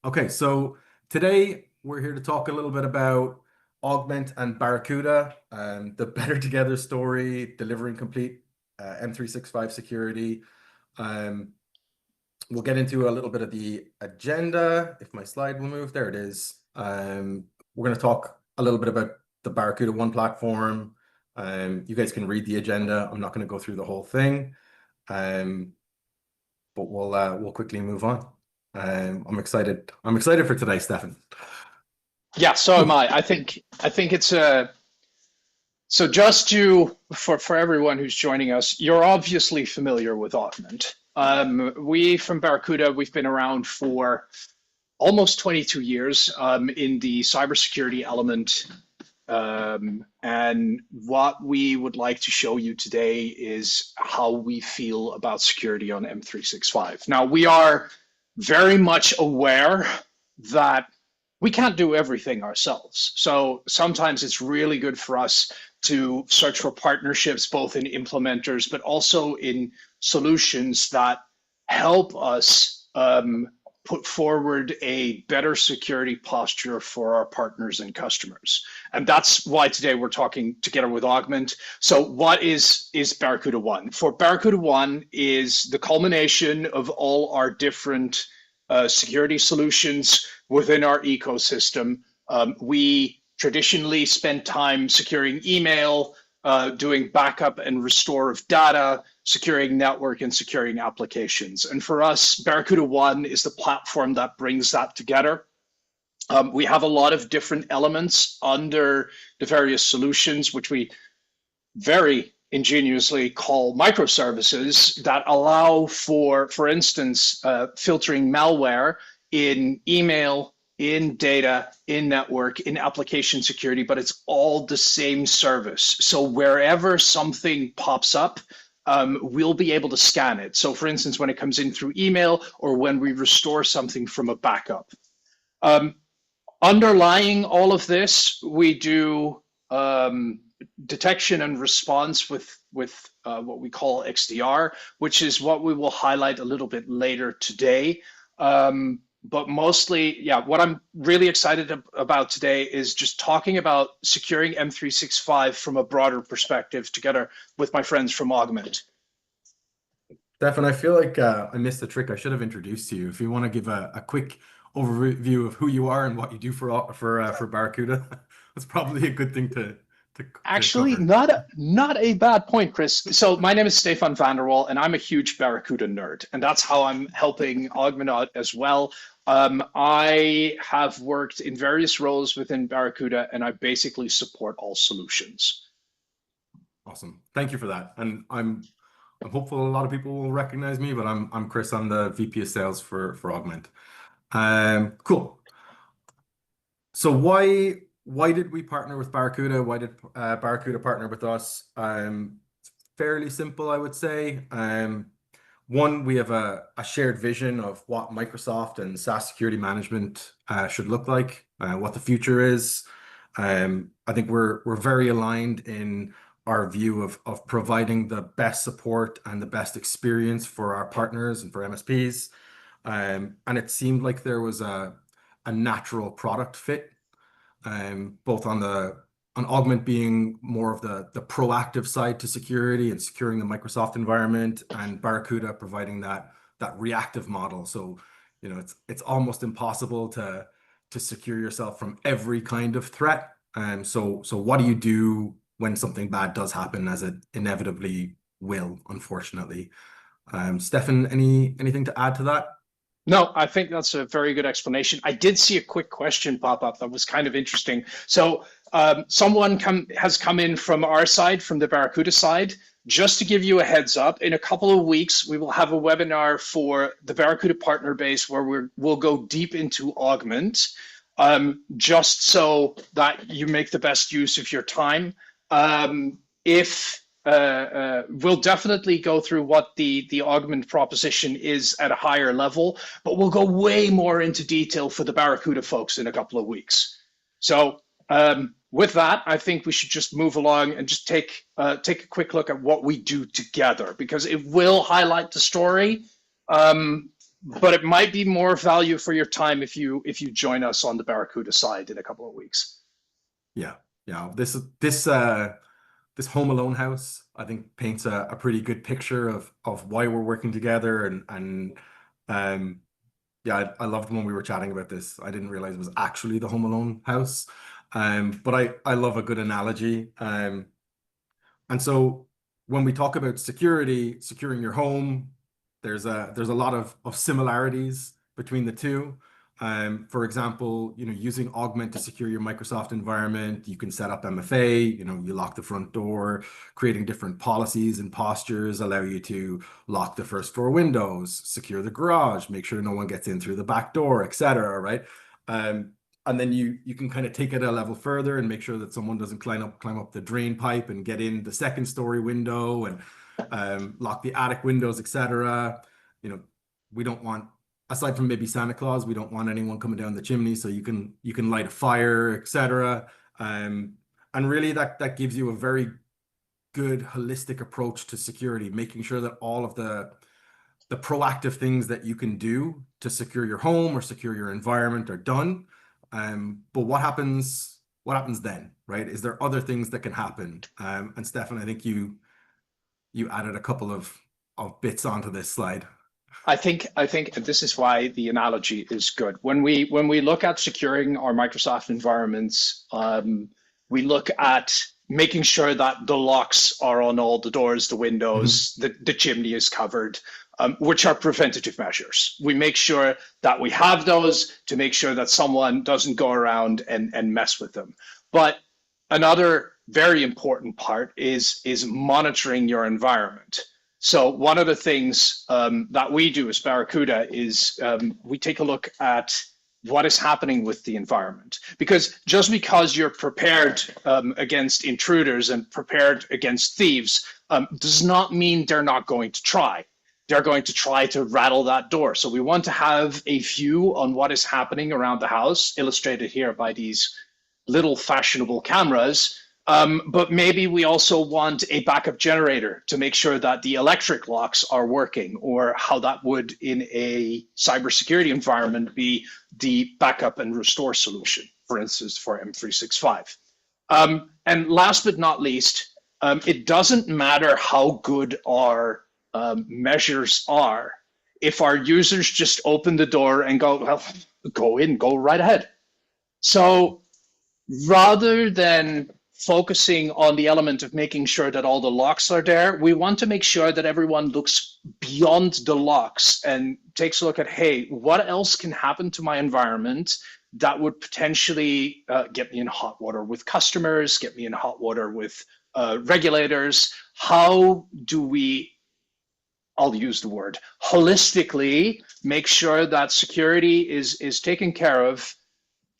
Okay, so today we're here to talk a little bit about Augmentt and Barracuda, the better together story, delivering complete M365 security. Um, we'll get into a little bit of the agenda. If my slide will move, there it is. We're going to talk a little bit about the Barracuda One platform. You guys can read the agenda. I'm not going to go through the whole thing, but we'll quickly move on. I'm excited. I'm excited for today, Stefan. Yeah, so am I. I think it's a so just to for everyone who's joining us, you're obviously familiar with Augmentt. We from Barracuda, we've been around for almost 22 years in the cybersecurity element. And what we would like to show you today is how we feel about security on M365. Now, we are very much aware that we can't do everything ourselves. So sometimes it's really good for us to search for partnerships, both in implementers, but also in solutions that help us put forward a better security posture for our partners and customers. And that's why today we're talking together with Augmentt. So what is Barracuda One? For Barracuda One is the culmination of all our different security solutions within our ecosystem. We traditionally spend time securing email, doing backup and restore of data, securing network and securing applications. And for us, Barracuda One is the platform that brings that together. We have a lot of different elements under the various solutions, which we very ingeniously call microservices that allow for instance, filtering malware in email, in data, in network, in application security, but it's all the same service. So wherever something pops up, we'll be able to scan it. So for instance, when it comes in through email or when we restore something from a backup. Underlying all of this, we do detection and response with what we call XDR, which is what we will highlight a little bit later today. But mostly, yeah, what I'm really excited about today is just talking about securing M365 from a broader perspective together with my friends from Augmentt. Stefan, I feel like I missed the trick. I should have introduced you. If you want to give a quick overview of who you are and what you do for Barracuda, that's probably a good thing to Actually, cover. not a bad point, Chris. So my name is Stefan van der Wal, and I'm a huge Barracuda nerd, and that's how I'm helping Augmentt out as well. I have worked in various roles within Barracuda, and I basically support all solutions. Awesome. Thank you for that. And I'm hopeful a lot of people will recognize me, but I'm Chris. I'm the VP of Sales for Augmentt. Cool. So why did we partner with Barracuda? Why did Barracuda partner with us? It's fairly simple, I would say. One, we have a shared vision of what Microsoft and SaaS security management should look like, what the future is. I think we're very aligned in our view of providing the best support and the best experience for our partners and for MSPs. And it seemed like there was a natural product fit, both on Augmentt being more of the proactive side to security and securing the Microsoft environment, and Barracuda providing that reactive model. So, it's almost impossible to secure yourself from every kind of threat. So what do you do when something bad does happen, as it inevitably will, unfortunately? Stefan, anything to add to that? No, I think that's a very good explanation. I did see a quick question pop up that was kind of interesting. So someone has come in from our side, from the Barracuda side. Just to give you a heads up, in a couple of weeks, we will have a webinar for the Barracuda partner base where we'll go deep into Augmentt, just so that you make the best use of your time. We'll definitely go through what the Augmentt proposition is at a higher level, but we'll go way more into detail for the Barracuda folks in a couple of weeks. So with that, I think we should just move along and just take a quick look at what we do together, because it will highlight the story. but it might be more value for your time if you join us on the Barracuda side in a couple of weeks. Yeah, yeah. This Home Alone house, I think, paints a pretty good picture of why we're working together, and yeah, I loved when we were chatting about this. I didn't realize it was actually the Home Alone house, but I love a good analogy. And so when we talk about security, securing your home, there's a lot of similarities between the two. For example, using Augmentt to secure your Microsoft environment, you can set up MFA, you lock the front door, creating different policies and postures allow you to lock the first floor windows, secure the garage, make sure no one gets in through the back door, etc. Right? And then you can kind of take it a level further and make sure that someone doesn't climb up the drain pipe and get in the second story window, and lock the attic windows, etc. We don't want, aside from maybe Santa Claus, we don't want anyone coming down the chimney, so you can light a fire, etc. And really that gives you a very good holistic approach to security, making sure that all of the proactive things that you can do to secure your home or secure your environment are done. But what happens then, right? Is there other things that can happen? And Stefan, I think you added a couple of bits onto this slide. I think this is why the analogy is good. When we look at securing our Microsoft environments, we look at making sure that the locks are on all the doors, the windows, the chimney is covered, which are preventative measures. We make sure that we have those to make sure that someone doesn't go around and mess with them. But another very important part is monitoring your environment. So one of the things that we do as Barracuda is we take a look at what is happening with the environment. Because just because you're prepared against intruders and prepared against thieves does not mean they're not going to try. They're going to try to rattle that door. So we want to have a view on what is happening around the house, illustrated here by these little fashionable cameras. But maybe we also want a backup generator to make sure that the electric locks are working, or how that would in a cybersecurity environment be the backup and restore solution, for instance, for M365. And last but not least, it doesn't matter how good our measures are. If our users just open the door and go, well, go in, go right ahead. So rather than focusing on the element of making sure that all the locks are there, we want to make sure that everyone looks beyond the locks and takes a look at, hey, what else can happen to my environment that would potentially get me in hot water with customers, get me in hot water with regulators? How do we, I'll use the word, holistically make sure that security is taken care of,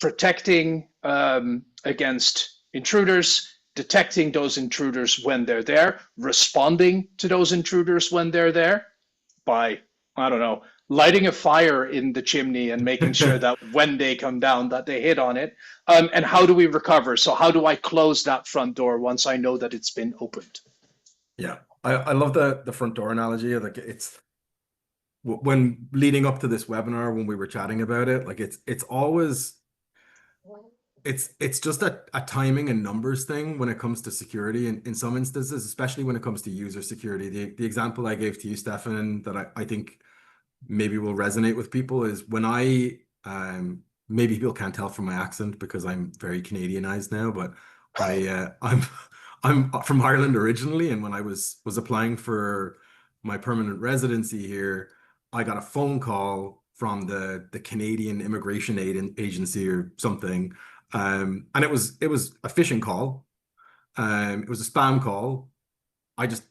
protecting against intruders, detecting those intruders when they're there, responding to those intruders when they're there by, I don't know, lighting a fire in the chimney and making sure that when they come down that they hit on it. And how do we recover? So how do I close that front door once I know that it's been opened? Yeah, I love the front door analogy. Like, it's when leading up to this webinar, when we were chatting about it, like it's always it's just a timing and numbers thing when it comes to security in some instances, especially when it comes to user security. The example I gave to you, Stefan, that I think maybe will resonate with people is when maybe people can't tell from my accent because I'm very Canadianized now, but I'm from Ireland originally, and when I was applying for my permanent residency here, I got a phone call from the Canadian Immigration Agency or something. And it was a phishing call. It was a spam call. I just,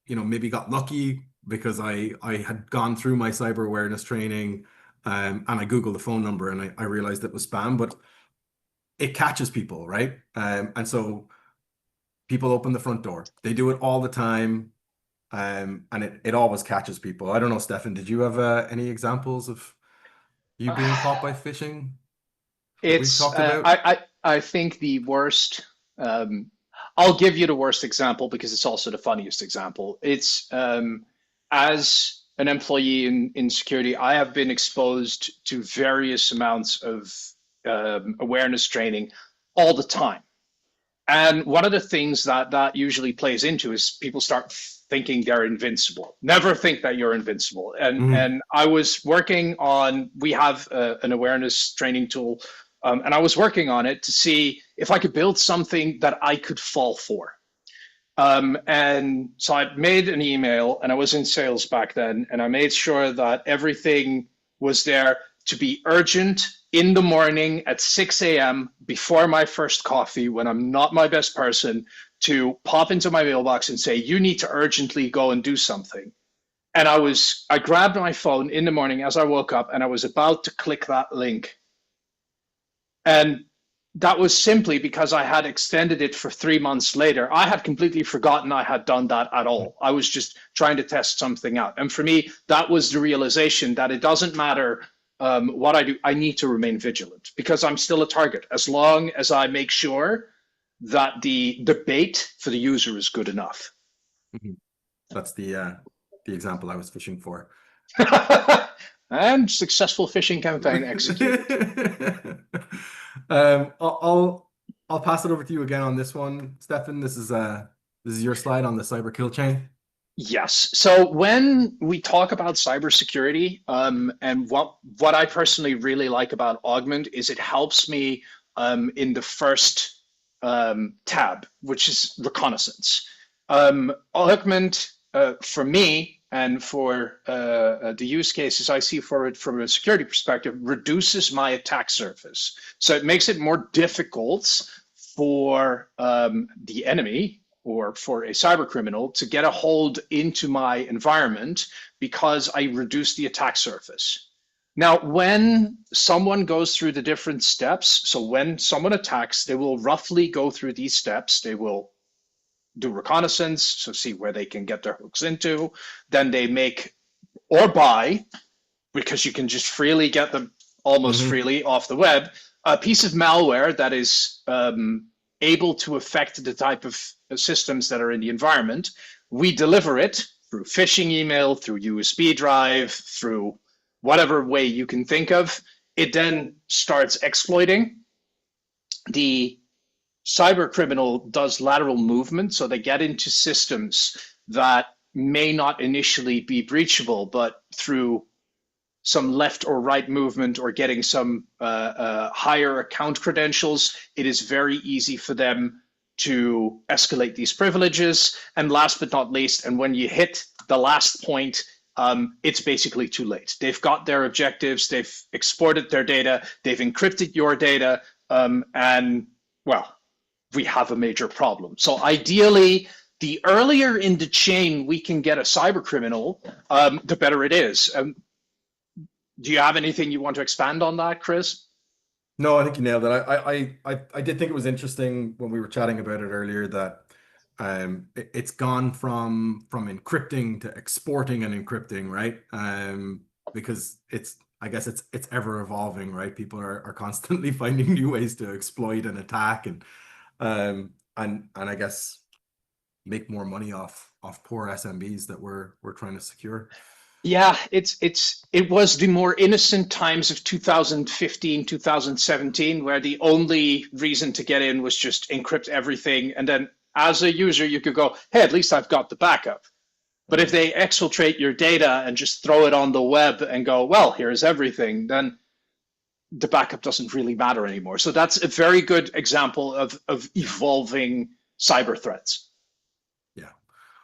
maybe got lucky because I had gone through my cyber awareness training, and I Googled the phone number and I realized it was spam, but it catches people, right? And so people open the front door. They do it all the time, and it always catches people. I don't know, Stefan, did you have any examples of you being caught by phishing? It's I think the worst. I'll give you the worst example because it's also the funniest example. It's as an employee in security, I have been exposed to various amounts of awareness training all the time. And one of the things that usually plays into is people start thinking they're invincible. Never think that you're invincible. And I was working on, we have an awareness training tool, and I was working on it to see if I could build something that I could fall for. And so I made an email, and I was in sales back then, and I made sure that everything was there to be urgent in the morning at 6 a.m. before my first coffee, when I'm not my best person, to pop into my mailbox and say, you need to urgently go and do something. And I grabbed my phone in the morning as I woke up, and I was about to click that link. And that was simply because I had extended it for 3 months later. I had completely forgotten I had done that at all. I was just trying to test something out. And for me, that was the realization that it doesn't matter what I do, I need to remain vigilant because I'm still a target as long as I make sure that the bait for the user is good enough. That's the example I was fishing for. And successful phishing campaign executed. I'll pass it over to you again on this one, Stefan. This is your slide on the cyber kill chain. Yes. So when we talk about cybersecurity, and what I personally really like about Augmentt is it helps me in the first tab, which is reconnaissance. Augmentt, for me and for the use cases I see for it from a security perspective, reduces my attack surface. So it makes it more difficult for the enemy or for a cyber criminal to get a hold into my environment because I reduce the attack surface. Now, when someone goes through the different steps, so when someone attacks, they will roughly go through these steps. They will do reconnaissance, so see where they can get their hooks into. Then they make or buy, because you can just freely get them almost freely off the web, a piece of malware that is able to affect the type of systems that are in the environment. We deliver it through phishing email, through USB drive, through whatever way you can think of. It then starts exploiting. The cyber criminal does lateral movement, so they get into systems that may not initially be breachable, but through some left or right movement or getting some higher account credentials, it is very easy for them to escalate these privileges. And last but not least, and when you hit the last point, it's basically too late. They've got their objectives, they've exported their data, they've encrypted your data, and well, we have a major problem. So ideally, the earlier in the chain we can get a cyber criminal, the better it is. Do you have anything you want to expand on that, Chris? No, I think you nailed it. I did think it was interesting when we were chatting about it earlier that it's gone from encrypting to exporting and encrypting, right? Because I guess it's ever evolving, right? People are constantly finding new ways to exploit and attack and I guess make more money off poor SMBs that we're trying to secure. Yeah, it was the more innocent times of 2015, 2017, where the only reason to get in was just encrypt everything. And then as a user, you could go, hey, at least I've got the backup. But if they exfiltrate your data and just throw it on the web and go, well, here's everything, then the backup doesn't really matter anymore. So that's a very good example of evolving cyber threats.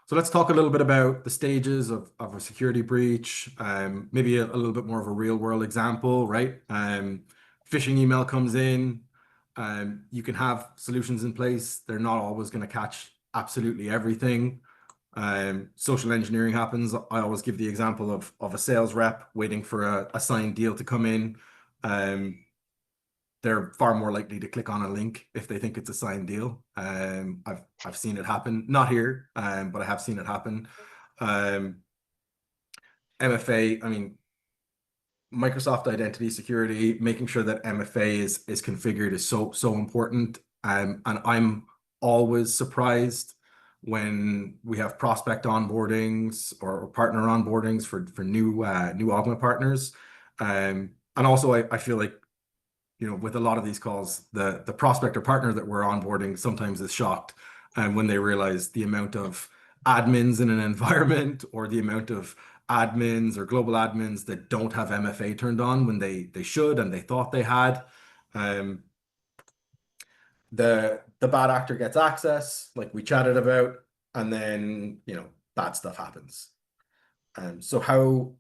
So let's talk a little bit about the stages of a security breach, maybe a little bit more of a real world example, right? Phishing email comes in, you can have solutions in place. They're not always going to catch absolutely everything. Social engineering happens. I always give the example of a sales rep waiting for a signed deal to come in. They're far more likely to click on a link if they think it's a signed deal. I've seen it happen, not here, but I have seen it happen. MFA, I mean, Microsoft Identity Security, making sure that MFA is configured is so important. And I'm always surprised when we have prospect onboardings or partner onboardings for new Augmentt partners. And also I feel like, with a lot of these calls, the prospect or partner that we're onboarding sometimes is shocked when they realize the amount of admins in an environment, or the amount of admins or global admins that don't have MFA turned on when they should and they thought they had. Um, the bad actor gets access, like we chatted about, and then bad stuff happens. So how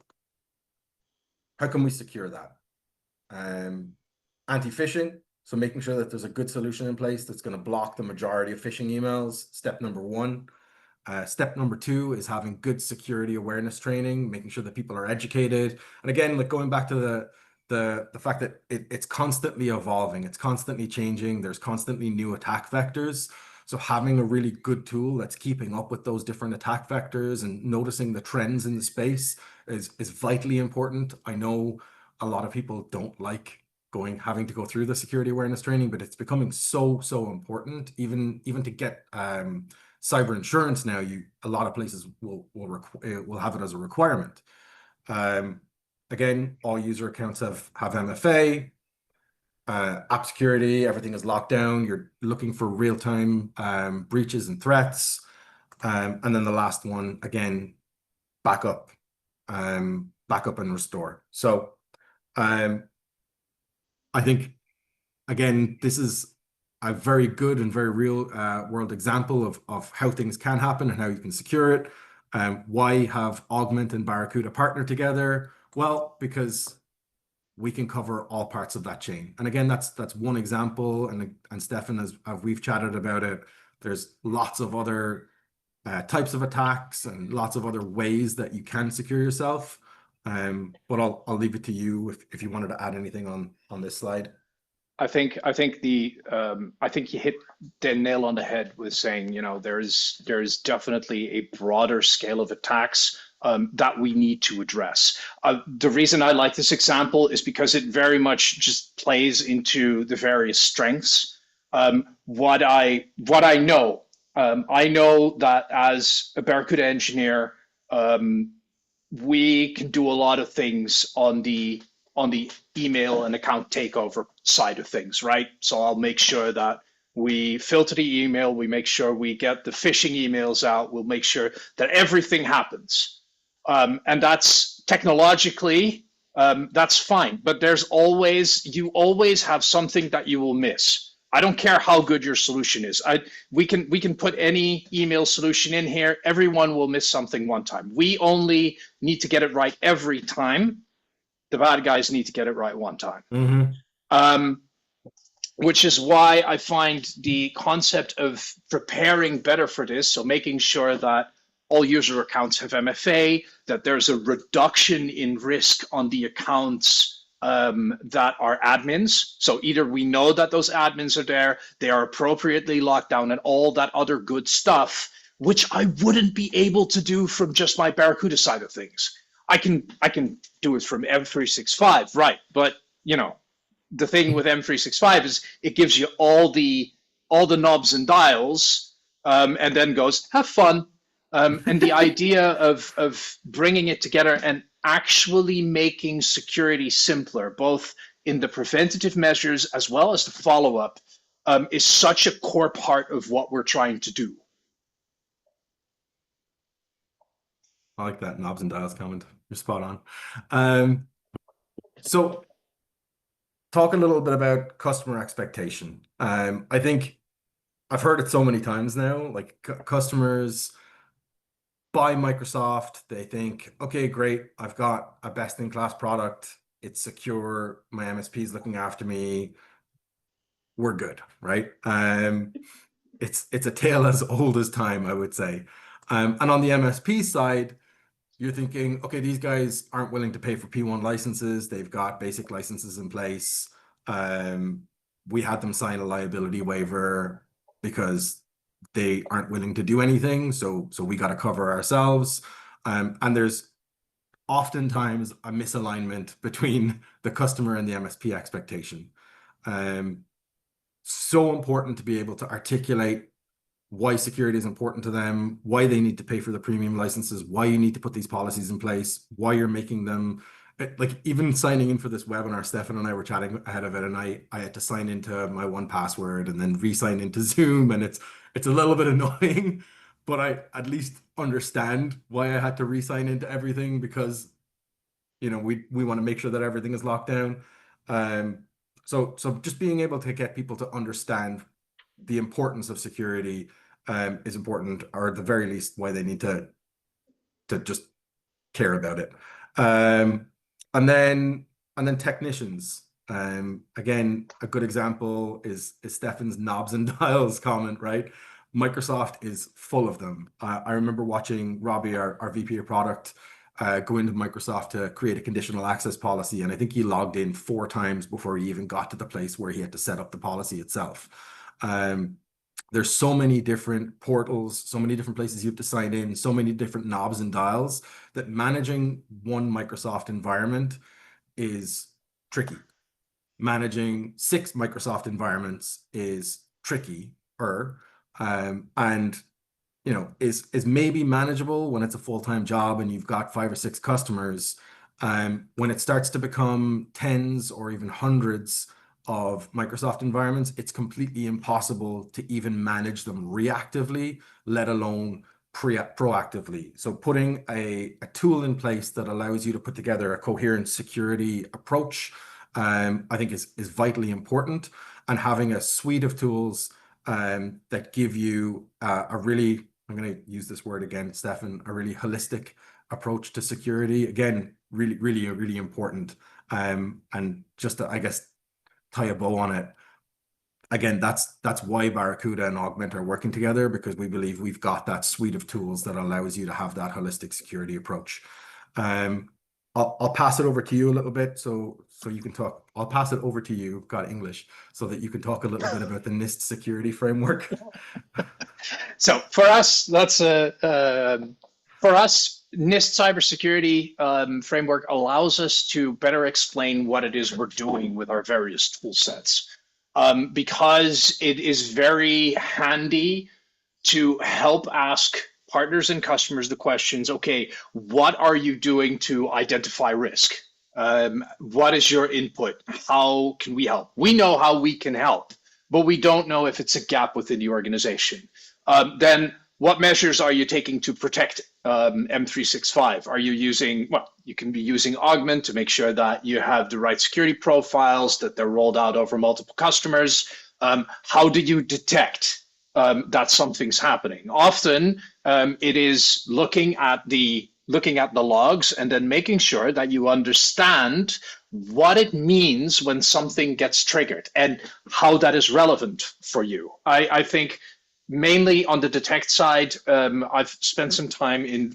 can we secure that? Anti-phishing, so making sure that there's a good solution in place that's going to block the majority of phishing emails. Step number one. Step number two is having good security awareness training, making sure that people are educated. And again, like going back to the fact that it's constantly evolving, it's constantly changing, there's constantly new attack vectors. So having a really good tool that's keeping up with those different attack vectors and noticing the trends in the space is vitally important. I know a lot of people don't like having to go through the security awareness training, but it's becoming so important. Even to get cyber insurance now, a lot of places will have it as a requirement. Again, all user accounts have MFA. App security, everything is locked down. You're looking for real-time breaches and threats. And then the last one, again, backup and restore. So I think, again, this is a very good and very real world example of how things can happen and how you can secure it. Why have Augmentt and Barracuda partner together? Well, because we can cover all parts of that chain. And again, that's one example. And Stefan, as we've chatted about it, there's lots of other types of attacks and lots of other ways that you can secure yourself. But I'll leave it to you if you wanted to add anything on this slide. I think you hit the nail on the head with saying, there's definitely a broader scale of attacks that we need to address. The reason I like this example is because it very much just plays into the various strengths. What I know, I know that as a Barracuda engineer, we can do a lot of things on the email and account takeover side of things, right? So I'll make sure that we filter the email, we make sure we get the phishing emails out, we'll make sure that everything happens. And that's technologically, that's fine, but you always have something that you will miss. I don't care how good your solution is. We can put any email solution in here, everyone will miss something one time. We only need to get it right every time. The bad guys need to get it right one time. Mm-hmm. Which is why I find the concept of preparing better for this, so making sure that all user accounts have MFA, that there's a reduction in risk on the accounts that are admins. So either we know that those admins are there, they are appropriately locked down, and all that other good stuff, which I wouldn't be able to do from just my Barracuda side of things. I can do it from M365, right? But the thing with M365 is it gives you all the knobs and dials, and then goes have fun. And the idea of bringing it together and actually making security simpler, both in the preventative measures as well as the follow-up, is such a core part of what we're trying to do. I like that knobs and dials comment. You're spot on. So talk a little bit about customer expectation. I think I've heard it so many times now, like customers buy Microsoft, they think, okay, great, I've got a best-in-class product, it's secure, my MSP is looking after me, we're good, right? It's a tale as old as time, I would say. And on the MSP side, you're thinking, okay, these guys aren't willing to pay for P1 licenses. They've got basic licenses in place. We had them sign a liability waiver because they aren't willing to do anything. So we got to cover ourselves. And there's oftentimes a misalignment between the customer and the MSP expectation. So important to be able to articulate why security is important to them, why they need to pay for the premium licenses, why you need to put these policies in place, why you're making them. Like even signing in for this webinar, Stefan and I were chatting ahead of it, and I had to sign into my 1Password and then re-sign into Zoom, and it's a little bit annoying, but I at least understand why I had to re-sign into everything, because we want to make sure that everything is locked down. So just being able to get people to understand the importance of security is important, or at the very least why they need to just care about it. And then technicians. Again, a good example is Stefan's knobs and dials comment, right? Microsoft is full of them. I remember watching Robbie, our VP of product, go into Microsoft to create a conditional access policy, and I think he logged in 4 times before he even got to the place where he had to set up the policy itself. There's so many different portals, so many different places you have to sign in, so many different knobs and dials, that managing one Microsoft environment is tricky. Managing 6 Microsoft environments is trickier, and is maybe manageable when it's a full-time job and you've got 5 or 6 customers. When it starts to become tens or even hundreds of Microsoft environments, it's completely impossible to even manage them reactively, let alone proactively. So putting a tool in place that allows you to put together a coherent security approach, I think is vitally important. And having a suite of tools that give you a really, I'm going to use this word again, Stefan, a really holistic approach to security. Again, really important. And just to, I guess, tie a bow on it. Again, that's why Barracuda and Augmentt are working together, because we believe we've got that suite of tools that allows you to have that holistic security approach. I'll pass it over to you a little bit so you can talk. I'll pass it over to you, got English, so that you can talk a little bit about the NIST security framework. So for us, NIST Cybersecurity Framework allows us to better explain what it is we're doing with our various tool sets, because it is very handy to help ask partners and customers the questions, okay, what are you doing to identify risk? What is your input? How can we help? We know how we can help, but we don't know if it's a gap within the organization. Then what measures are you taking to protect M365? Are you using, well, you can be using Augmentt to make sure that you have the right security profiles, that they're rolled out over multiple customers. How do you detect that something's happening? Often it is looking at the logs and then making sure that you understand what it means when something gets triggered and how that is relevant for you. I think mainly on the detect side, I've spent some time in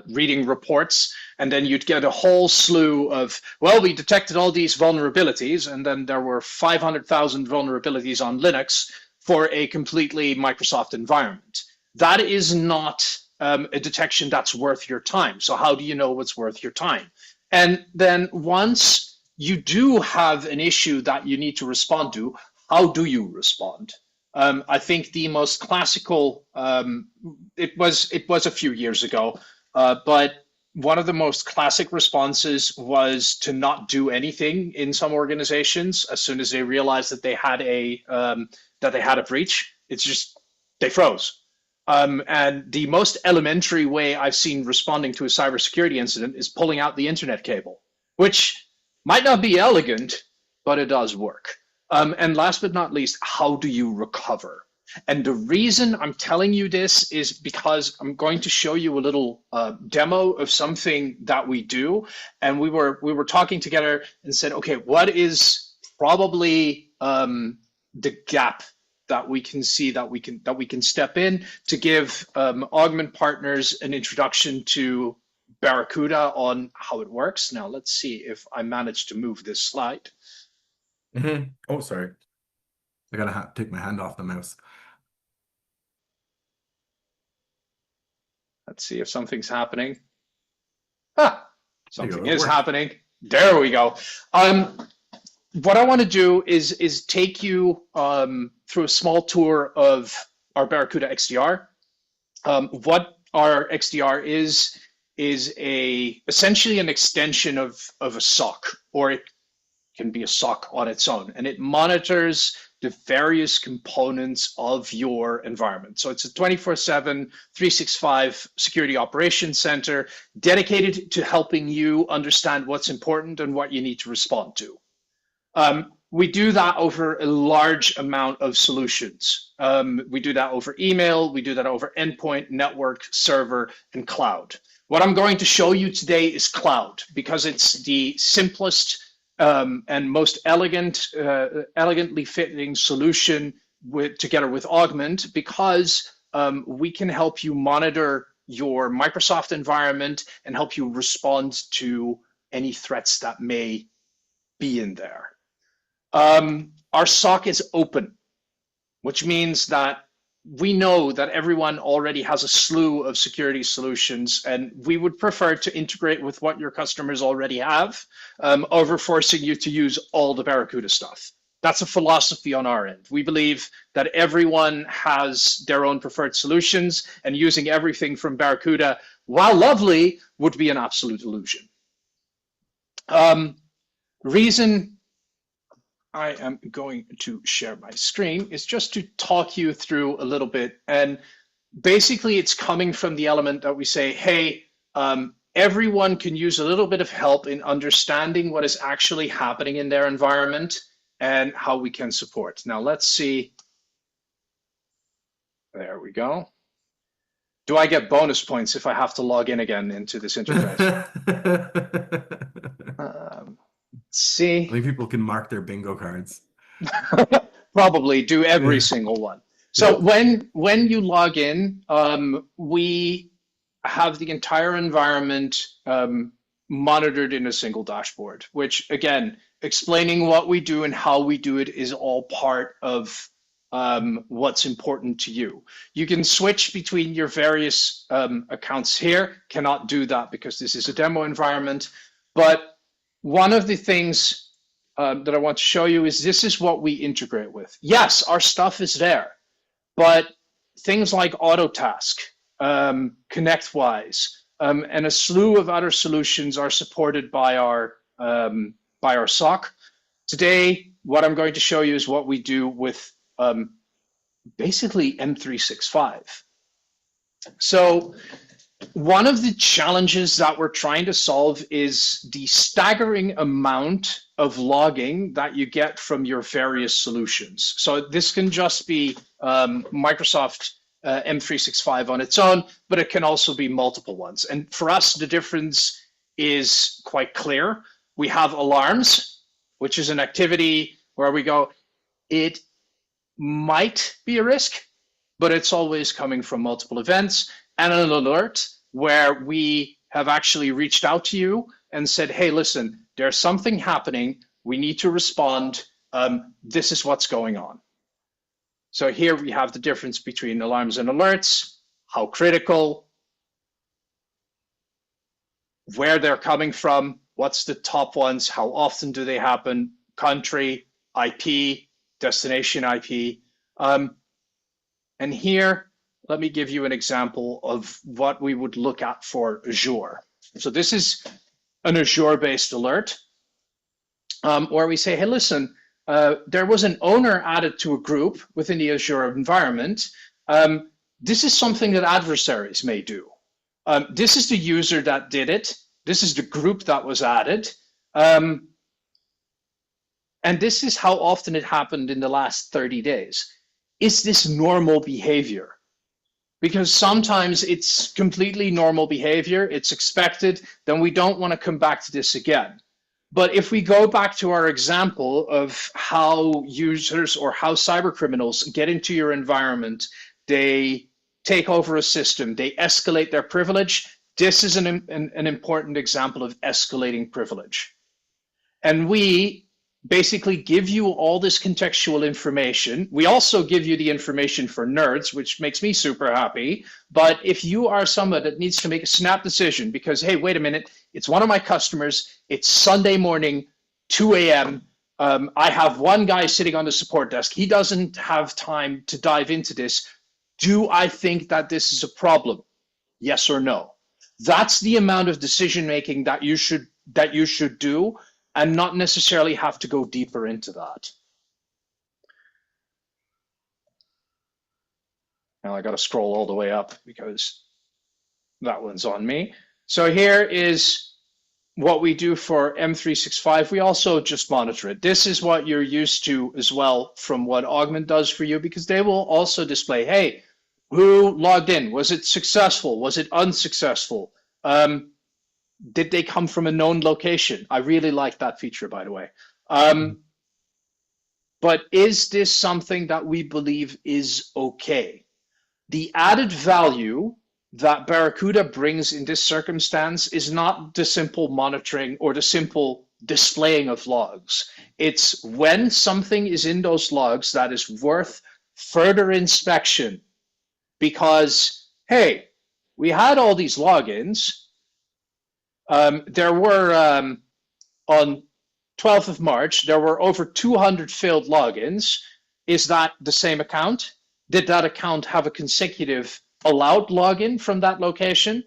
reading reports, and then you'd get a whole slew of, well, we detected all these vulnerabilities, and then there were 500,000 vulnerabilities on Linux for a completely Microsoft environment. That is not a detection that's worth your time. So how do you know what's worth your time? And then once you do have an issue that you need to respond to, how do you respond? I think the most classical, it was a few years ago, but one of the most classic responses was to not do anything in some organizations as soon as they realized that they had a breach. It's just they froze. And the most elementary way I've seen responding to a cybersecurity incident is pulling out the internet cable, which might not be elegant, but it does work. And last but not least, how do you recover? And the reason I'm telling you this is because I'm going to show you a little demo of something that we do. And we were talking together and said, okay, what is probably the gap that we can see that we can step in to give Augmentt partners an introduction to Barracuda on how it works. Now let's see if I manage to move this slide. Mm-hmm. Oh, sorry. I gotta take my hand off the mouse. Let's see if something's happening. Ah, something is worked. happening. There we go. What I want to do is take you through a small tour of our Barracuda XDR. What our XDR is essentially an extension of a SOC, or it can be a SOC on its own, and it monitors the various components of your environment. So it's a 24/7, 365 security operations center dedicated to helping you understand what's important and what you need to respond to. We do that over a large amount of solutions. We do that over email, we do that over endpoint, network, server, and cloud. What I'm going to show you today is cloud, because it's the simplest and most elegantly fitting solution together with Augmentt, because we can help you monitor your Microsoft environment and help you respond to any threats that may be in there. Our SOC is open, which means that we know that everyone already has a slew of security solutions, and we would prefer to integrate with what your customers already have over forcing you to use all the Barracuda stuff. That's a philosophy on our end. We believe that everyone has their own preferred solutions, and using everything from Barracuda, while lovely, would be an absolute illusion. Reason I am going to share my screen is just to talk you through a little bit. And basically it's coming from the element that we say, hey, everyone can use a little bit of help in understanding what is actually happening in their environment and how we can support. Now let's see. There we go. Do I get bonus points if I have to log in again into this interface? See, I think people can mark their bingo cards. Probably do every single one. So when you log in, we have the entire environment monitored in a single dashboard, which again, explaining what we do and how we do it is all part of what's important to you. You can switch between your various accounts here. Cannot do that because this is a demo environment, but one of the things that I want to show you is this is what we integrate with. Yes, our stuff is there, but things like Autotask, ConnectWise, and a slew of other solutions are supported by our SOC. Today, what I'm going to show you is what we do with basically M365. So one of the challenges that we're trying to solve is the staggering amount of logging that you get from your various solutions. So this can just be Microsoft M365 on its own, but it can also be multiple ones. And for us, the difference is quite clear. We have alarms, which is an activity where we go, it might be a risk, but it's always coming from multiple events, and an alert where we have actually reached out to you and said, hey, listen, there's something happening. We need to respond. This is what's going on. So here we have the difference between alarms and alerts, how critical, where they're coming from, what's the top ones, how often do they happen, country, IP, destination IP. And here, let me give you an example of what we would look at for Azure. So this is an Azure-based alert where we say, hey, listen, there was an owner added to a group within the Azure environment. This is something that adversaries may do. This is the user that did it. This is the group that was added. And this is how often it happened in the last 30 days. Is this normal behavior? Because sometimes it's completely normal behavior, it's expected, then we don't want to come back to this again. But if we go back to our example of how users or how cyber criminals get into your environment, they take over a system, they escalate their privilege. This is an important example of escalating privilege. And we basically give you all this contextual information. We also give you the information for nerds, which makes me super happy. But if you are someone that needs to make a snap decision because, hey, wait a minute, it's one of my customers, it's Sunday morning, 2 a.m., I have one guy sitting on the support desk. He doesn't have time to dive into this. Do I think that this is a problem? Yes or no? That's the amount of decision making that you should do, and not necessarily have to go deeper into that. Now I got to scroll all the way up because that one's on me. So here is what we do for M365. We also just monitor it. This is what you're used to as well from what Augmentt does for you, because they will also display, hey, who logged in? Was it successful? Was it unsuccessful? Did they come from a known location? I really like that feature, by the way. But is this something that we believe is okay? The added value that Barracuda brings in this circumstance is not the simple monitoring or the simple displaying of logs. It's when something is in those logs that is worth further inspection, because, hey, we had all these logins. There were, on 12th of March, there were over 200 failed logins. Is that the same account? Did that account have a consecutive allowed login from that location?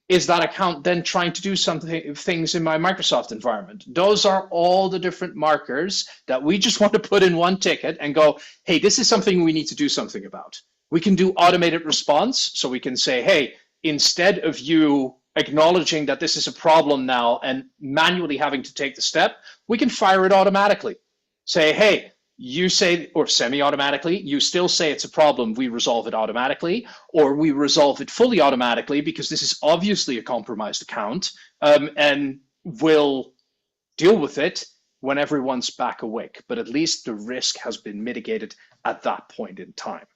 Is that account then trying to do things in my Microsoft environment? Those are all the different markers that we just want to put in one ticket and go, hey, this is something we need to do something about. We can do automated response. So we can say, hey, instead of you acknowledging that this is a problem now and manually having to take the step, we can fire it automatically. Say, hey, you say, or semi-automatically, you still say it's a problem, we resolve it automatically, or we resolve it fully automatically because this is obviously a compromised account, and we'll deal with it when everyone's back awake. But at least the risk has been mitigated at that point in time.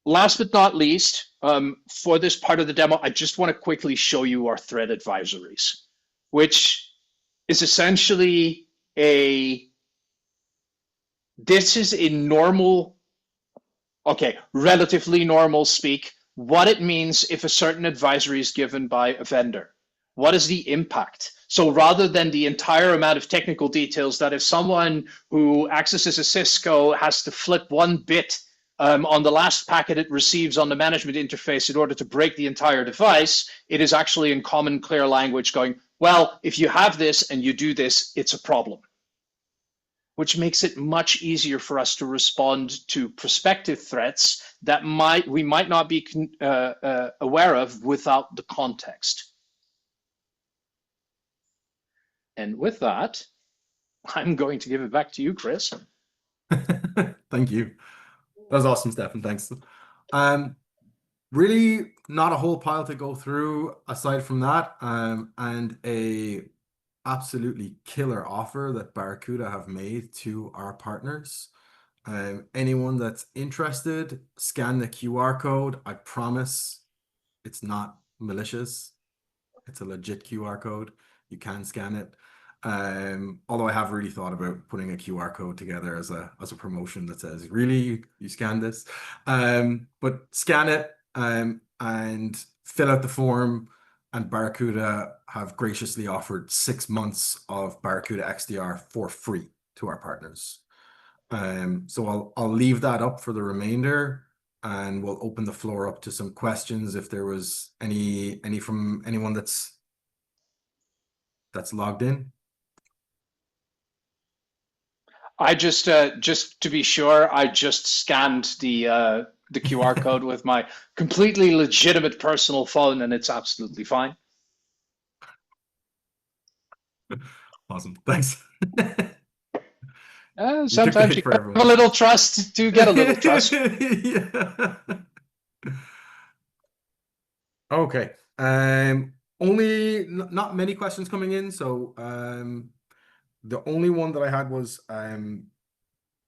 Last but not least, for this part of the demo, I just want to quickly show you our threat advisories, which is essentially this is in normal, relatively normal speak, what it means if a certain advisory is given by a vendor. What is the impact? So rather than the entire amount of technical details that if someone who accesses a Cisco has to flip one bit on the last packet it receives on the management interface in order to break the entire device, it is actually in common, clear language going, well, if you have this and you do this, it's a problem. Which makes it much easier for us to respond to prospective threats that we might not be aware of without the context. And with that, I'm going to give it back to you, Chris. Thank you. That was awesome, Stefan. Thanks. Really not a whole pile to go through aside from that, and a absolutely killer offer that Barracuda have made to our partners. Anyone that's interested, scan the QR code. I promise it's not malicious. It's a legit QR code. You can scan it. Although I have really thought about putting a QR code together as a promotion that says, really, you scan this? But scan it and fill out the form, and Barracuda have graciously offered 6 months of Barracuda XDR for free to our partners. So I'll leave that up for the remainder, and we'll open the floor up to some questions if there was any from anyone that's logged in. I just to be sure, I just scanned the QR code with my completely legitimate personal phone, and it's absolutely fine. Awesome, thanks. Sometimes you have a little trust to get a little trust. Yeah. Okay. Only not many questions coming in, so the only one that I had was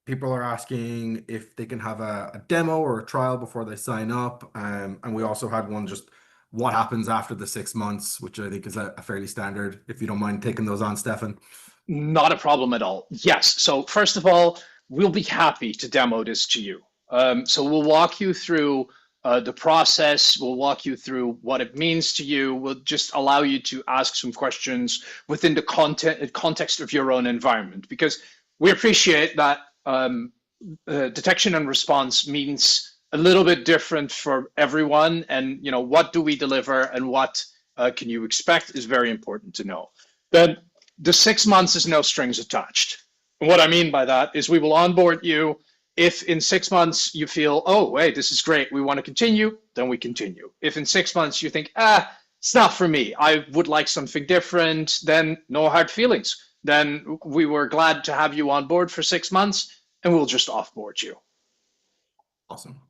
people are asking if they can have a demo or a trial before they sign up, and we also had one just what happens after the 6 months, which I think is a fairly standard. If you don't mind taking those on, Stefan. Not a problem at all. Yes. So first of all, we'll be happy to demo this to you. So we'll walk you through the process. We'll walk you through what it means to you. We'll just allow you to ask some questions within the context of your own environment, because we appreciate that detection and response means a little bit different for everyone. And what do we deliver and what can you expect is very important to know. Then the 6 months is no strings attached. And what I mean by that is we will onboard you. If in 6 months you feel, oh, wait, this is great, we want to continue, then we continue. If in 6 months you think, it's not for me, I would like something different, then no hard feelings. Then we were glad to have you on board for 6 months, and we'll just offboard you. Awesome.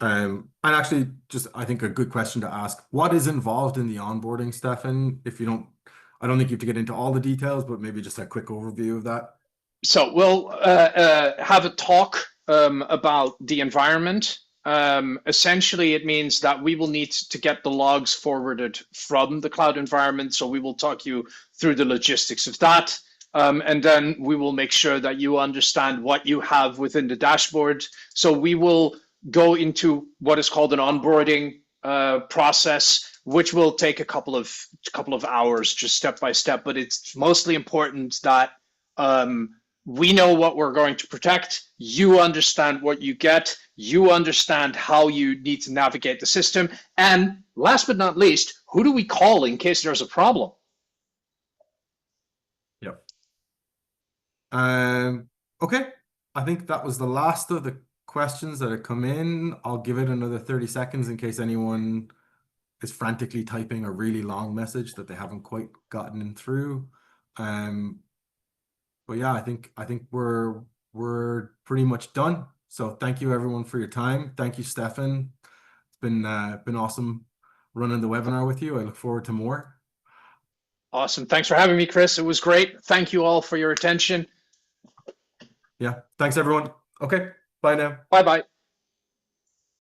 And actually, just I think a good question to ask: what is involved in the onboarding, Stefan? If you don't, I don't think you have to get into all the details, but maybe just a quick overview of that. So we'll have a talk about the environment. Essentially, it means that we will need to get the logs forwarded from the cloud environment. So we will talk you through the logistics of that. And then we will make sure that you understand what you have within the dashboard. So we will go into what is called an onboarding process, which will take a couple of hours, just step by step. But it's mostly important that we know what we're going to protect. You understand what you get. You understand how you need to navigate the system. And last but not least, who do we call in case there's a problem? Yep. Okay. I think that was the last of the questions that have come in. I'll give it another 30 seconds in case anyone is frantically typing a really long message that they haven't quite gotten in through. But yeah, I think we're pretty much done. So thank you everyone for your time. Thank you, Stefan. It's been awesome running the webinar with you. I look forward to more. Awesome. Thanks for having me, Chris. It was great. Thank you all for your attention. Yeah. Thanks everyone. Okay. Bye now. Bye-bye.